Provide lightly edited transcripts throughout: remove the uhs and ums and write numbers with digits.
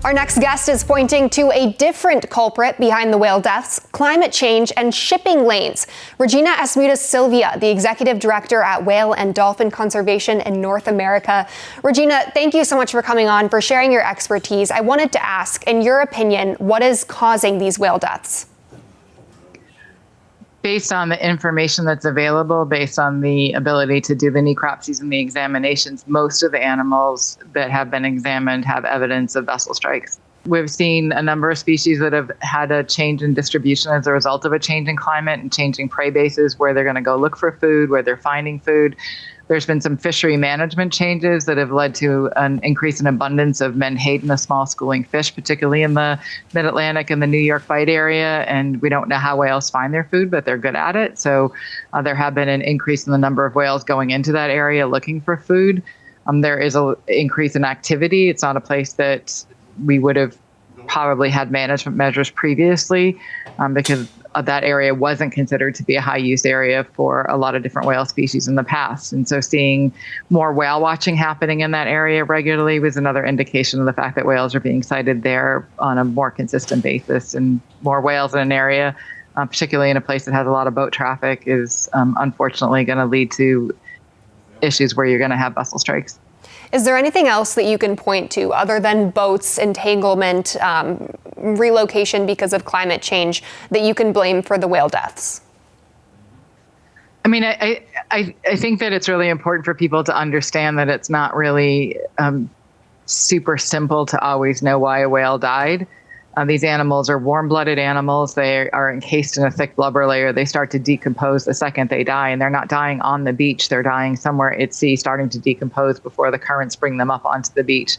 Our next guest is pointing to a different culprit behind the whale deaths: climate change and shipping lanes. Regina Asmudas-Silvia, the executive director at Whale and Dolphin Conservation in North America. Regina, thank you so much for coming on, for sharing your expertise. I wanted to ask, in your opinion, what is causing these whale deaths? Based on the information that's available, based on the ability to do the necropsies and the examinations, most of the animals that have been examined have evidence of vessel strikes. We've seen a number of species that have had a change in distribution as a result of a change in climate and changing prey bases, where they're going to go look for food, where they're finding food. There's been some fishery management changes that have led to an increase in abundance of menhaden, the small schooling fish, particularly in the mid-Atlantic and the New York Bight area. And we don't know how whales find their food, but they're good at it. So there have been an increase in the number of whales going into that area looking for food. There is an increase in activity. It's not a place that we would have probably had management measures previously, because that area wasn't considered to be a high-use area for a lot of different whale species in the past. And so seeing more whale watching happening in that area regularly was another indication of the fact that whales are being sighted there on a more consistent basis. And more whales in an area, particularly in a place that has a lot of boat traffic, is unfortunately going to lead to issues where you're going to have vessel strikes. Is there anything else that you can point to other than boats, entanglement, relocation because of climate change, that you can blame for the whale deaths? I mean, I think that it's really important for people to understand that it's not really super simple to always know why a whale died. These animals are warm-blooded animals. They are encased in a thick blubber layer. They start to decompose the second they die, and they're not dying on the beach. They're dying somewhere at sea, starting to decompose before the currents bring them up onto the beach.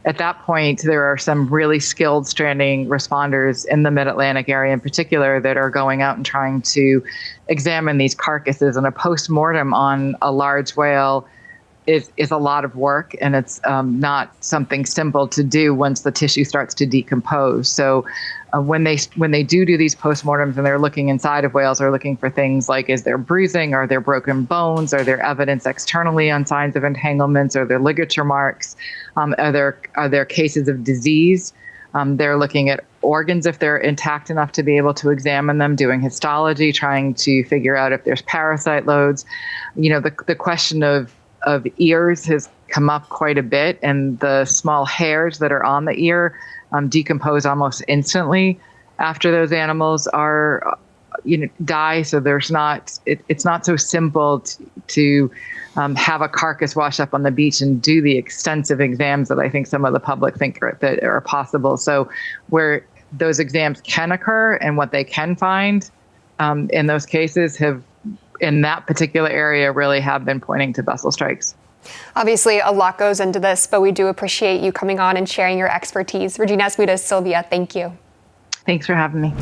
At that point, there are some really skilled stranding responders in the mid-Atlantic area in particular that are going out and trying to examine these carcasses. And a post-mortem on a large whale is a lot of work, and it's not something simple to do once the tissue starts to decompose. So when they do these postmortems and they're looking inside of whales, they're looking for things like, is there bruising, are there broken bones, are there evidence externally on signs of entanglements, are there ligature marks, are there cases of disease. They're looking at organs if they're intact enough to be able to examine them, doing histology, trying to figure out if there's parasite loads. You know, the question of ears has come up quite a bit, and the small hairs that are on the ear decompose almost instantly after those animals are, die. So it's not so simple to have a carcass wash up on the beach and do the extensive exams that I think some of the public think that are possible. So where those exams can occur and what they can find in those cases have, in that particular area, really have been pointing to vessel strikes. Obviously, a lot goes into this, but we do appreciate you coming on and sharing your expertise. Regina Asmudas-Silvia, thank you. Thanks for having me.